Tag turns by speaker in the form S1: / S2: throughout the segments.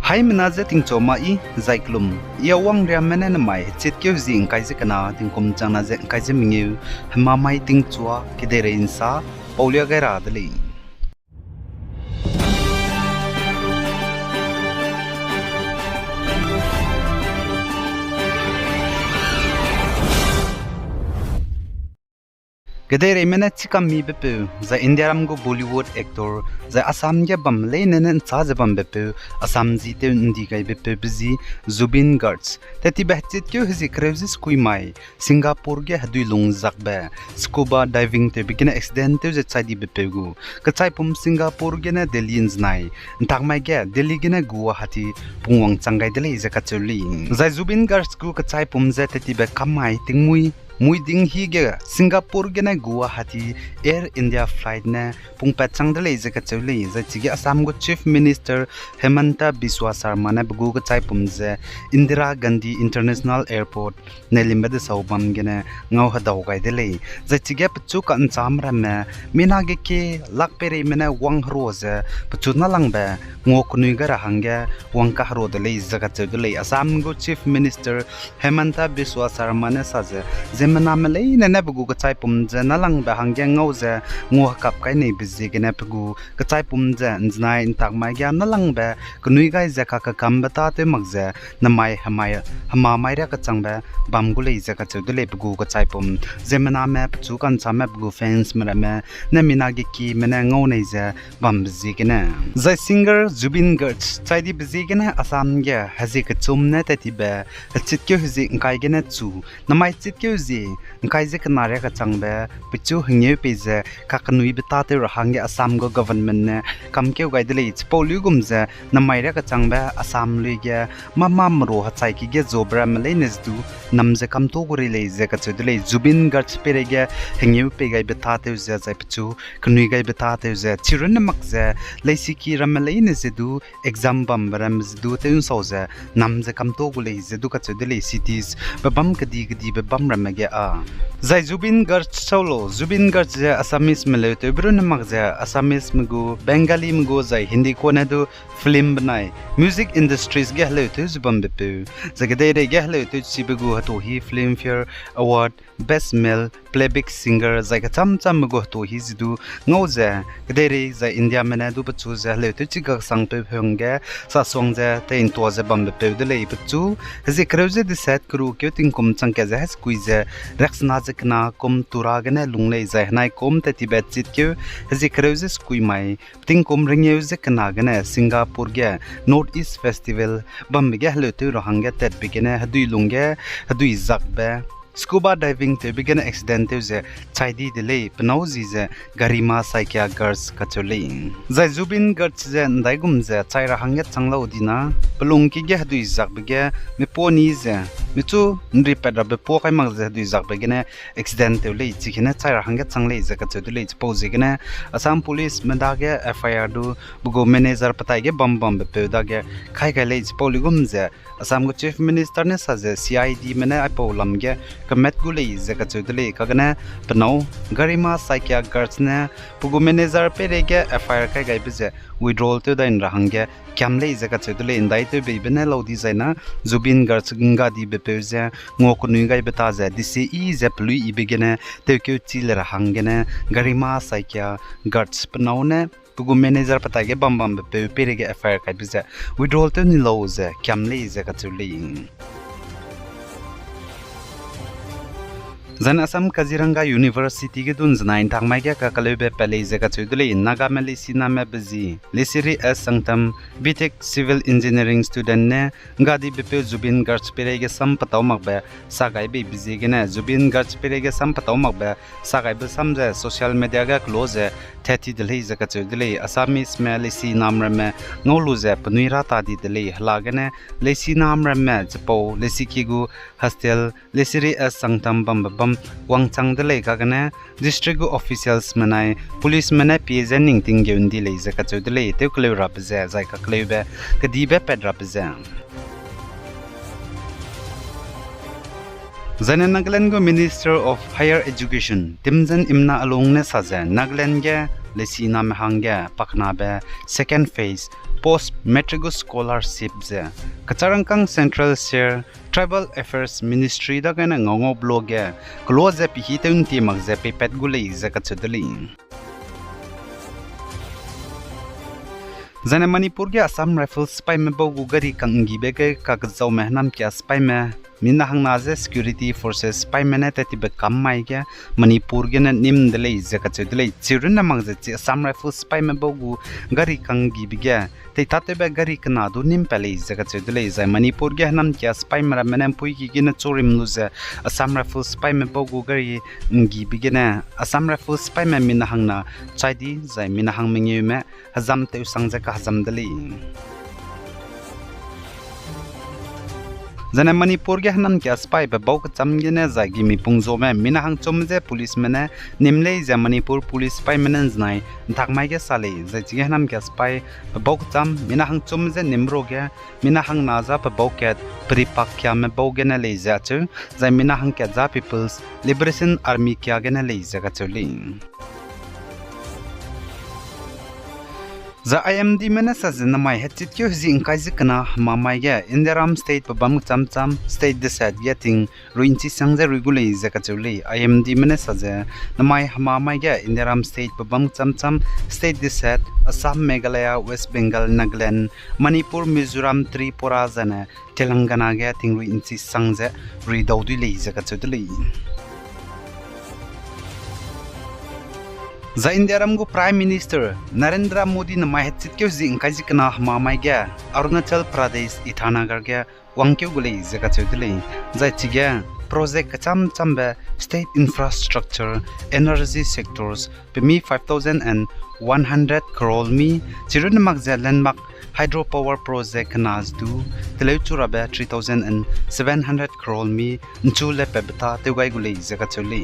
S1: hai menaze ting choma I zaiklum ia wang ria mena na mai chit keu jing kai je kana ting kum chana je kai je mingiu hama mai ting chua kidere insa paulia gaira dali Gedere mena chikam mi bepu za Indiaram go Bollywood actor za Assam ge bamle nenen cha je bam bepu Assam ji te indi gai bepu bizi Zubin Garg tati bahchit kyo hizi krevzis kui mai Singapore ge hadui lung zakba scuba diving te bigina accident te je chadi bepu gu kachai pum Singapore ge na Delhi nai ntak mai ge Delhi ge na Guwahati pungwang changai dele je kachuli za Zubin Garg gu kachai pum je tati be kamai tingmui Muiding hige Singapore gena Guwahati Air India flight na pungpa changdale jaka chawli za chigi Assam go Chief Minister Hemanta Biswa Sarma na bugu ga chai pumje Indira Gandhi International Airport na limbada saubam gena ngau hadaw gai dele za chigi pchu kan chamra me mina ge ke lakpere mena wang roza pchu na langba ngoknui ga rahanga wang ka ro dele jaka chawli Assam go Chief Minister Hemanta Biswa Sarma na saje Zemenamale na bugu ka chai pumje na lang ba hangya ngauze ngo kap kai nei bizi gena bugu ka chai pumje njnai intak mai gya na lang ba knui gai za ka kam bata te magze na mai hama mai ra ka changba bam gu lei za ka chudle bugu ka chai pum zemena me pchu kan cha me bugu fans mera me na mina gi ki mena ngau nei za bam bizi gena za singer Zubin Garg chai di bizi gena Assam ge hazi ka chum na ta ti ba chit kyo hizi kai gena chu na mai chit kyo Nkai je kanare ka changbe pichu hingye peze kakanui bitate rahang ge Assam go government ne kamke gai dele chpolu gumje na maira ka changbe Assam lui ge mama mro ha chai ki ge jobra male nezdu namje kamto gori le je ka chudle Zubin Garg pere ge hingye pe gai bitate je jai pichu kanui gai bitate je chiran makje leisi ki ramale nezedu exam bam ram zdu te un soze namje kamto gole je du ka chudle cities babam kadi babam ram Zai Zubin Garg solo Zubin Garg je Assamese mele to brun magje Assamese mgu Bengali mgu zai Hindi ko na do film banai music industries ge hlo to zubam bepu zagade re ge hlo to sibugu hato hi Filmfare Award best male playback singer zai ka cham mgu to hi zidu ngauze gade re zai India mena du pachu ze hlo to chi ga sang pe phongge sa song je te in to ze bam bepu de le pachu ze kreuze de set kru kyo ting kum chang ke ze squeeze Raksna zekna kom turagane lungle zai nai kom te tibet chit kyo ze kreuze skui mai ting kom ringye zekna gane Singapore ge North East Festival bam ge hlo tu rohanga tet bigene hadui lungge hadui zakbe Scuba diving te begin accident ze chaidi delay pnauzi ze garima saikya girls kacholi zai Zubin Garg ze ndai gum ze chaira hangya changlo dina pelung ki ge hadui zak bege me poni ze me chu nri pedra be po kai mang ze hadui zak bege ne accident te le chikhina chaira hangya changle ze kachodi le pose ge ne Assam police menda ge FIR du bugo manager patai ge bam be pe da ge khai khai le poligum ze Assam go Chief Minister ne sa ze CID mena apo lam ge kamet gule zaka chudle kagana pnau garima saikya girls ne pugu manager pere ge FIR kai gai bize withdrawal to dain rahangge kyamle zaka chudle indai to be bena lodi zaina Zubin Garg nga di be peze ngokunu gai beta za dise I ze plui I begene te kyo chil rahangge ne garima saikya girls pnau ne pugu manager pata ge bam be pere ge FIR kai bize withdrawal to ni lo ze kyamle zaka chudle Zan Assam Kaziranga University ge dun znain thangmai ge ka kalebe pele je ka chudule naga meli sina me bezi lesiri as sangtam BTech civil engineering student ne ngadi bepe Zubin Garg pere ge sam pataw magba sagai be bizi ge na Zubin Garg pere ge sam pataw magba sagai be samje social media ga close thati dele je ka chudule Assamese me lesi namra me ngolu je pnuira ta di dele hala ge ne lesi namra me japo lesi ki gu hostel lesiri as sangtam bam wang chang de le ka gane district officials manai police manai PZ ning ting ge undi le za ka chud le te kle rap za za ka kle be ka di be ped rap za Zane Nagaland go Minister of Higher Education Timjan Imna Along ne saja Nagaland ge lesina me hangge pakna be second phase post matric scholarship je kacharangkang central share tribal affairs ministry da kana ngongo blog ya close pi hi teun ti mag je pe pet gulei je kachudli Zane Manipur ke Assam Rifles spy me bogu gari kangi beke kakzau mehnam kya spy me minna hang naze security forces spy me ne tati be kam mai kya Manipur ke na nim dele zaka chudle chirun na mang je Assam Rifles spy me bogu gari kangi bigya te tate be gari kana du nim pele zaka chudle zai Manipur ke nam kya spy me menam pui ki gina chorim luze Assam Rifles spy me bogu gari ngi bigena Assam Rifles spy me minna hang na chaidi zai minna hang mengi me hazam te usang hazam dali Zane Manipur ke hanam kya spy be bok cham gene zagi mi pungzo me minahang chomje police mene nimle ja Manipur police spy menen znai thakmai ke sale zagi hanam kya spy be bok cham minahang chomje nimro ke minahang naza be bok ke pripak kya me bok gene le ja chu zai minahang kya ja people's liberation army kya gene le ja ga chuli The IMD menasa zinamai hetit kyo zin kazikna mamaya Indiaram state babam cham state decide getting ruinchi sangza regulate zakachuli IMD menasa ze namai mamaya Indiaram state babam cham state decide Assam Meghalaya West Bengal Nagaland Manipur Mizoram Tripura zana Telangana getting ruinchi sangza redaudi le zakachuli The Indiaram go Prime Minister Narendra Modi na mahitsit kyo zin kazikna mamai gya Arunachal Pradesh Itanagar gya wangkyo gulei zaka chudle zai chigya project cham be state infrastructure energy sectors pemi 5100 crore mi chirun magza landmark hydropower project nas du telechura be 3700 crore mi nchule pebta tegai gulei zaka chule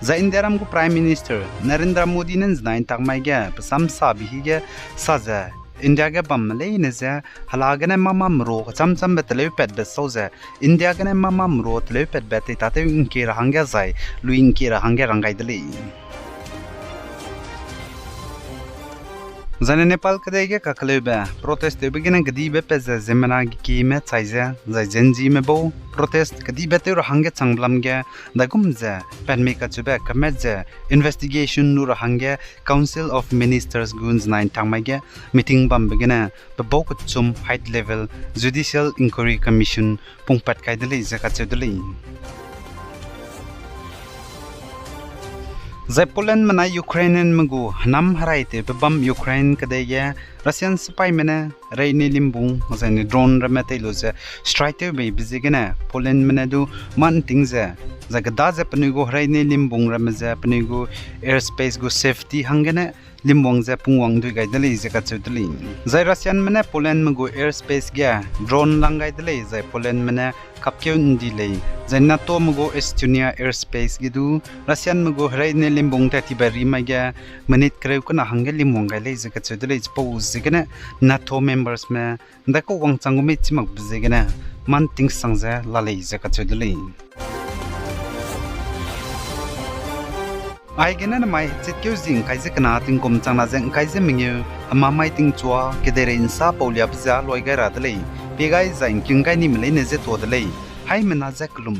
S1: The Indiaram go Prime Minister Narendra Modi nens nine takmai gya pasam sabi ge saza India ge bamle neze halagane mama mro cham betle pet be soze India ge mama mro tle pet bete tate inke rahangya zai luin ke rahangya rangai dele Zane Nepal kadege kakleba protest begina gdibe peze zemana ki me chaiza zai zenji me bo protest gdibe te rahangya changblam ge dagumza penme ka chube kameze investigation nu rahangya council of ministers guns 9 tangmage meeting bam begina bo chum high level judicial inquiry commission pungpat kaidele zakachedele Zai Poland mana Ukrainian magu nam haraite bam Ukraine kadaya Russian spy mena raini limbung zani drone ramate loze strike be bizigena Poland mana du man tingza zagada za panigo raini limbung ramaza panigo airspace go safety hangena limbong za pungwang du gaidali zaka chudli zai Russian mana Poland magu airspace gya drone langai dali zai Poland mana kapkyo ndile zai NATO magu Estonia airspace gidu Russian magu raini limbong ta tibari magya manit kreu kana hangel limbong gaile zaka chudli pose zigana NATO members me ndako wangchangu me chimak bzigana man ting sangza lalei zaka chudli ai gena na mai chitkyu jing kaise kana ting kom changna jeng kaise mingyu ama mai ting chwa kedere insa paulia bza loiga radlei pegai zain kingai ni mle ne je todlei hai mena zaklum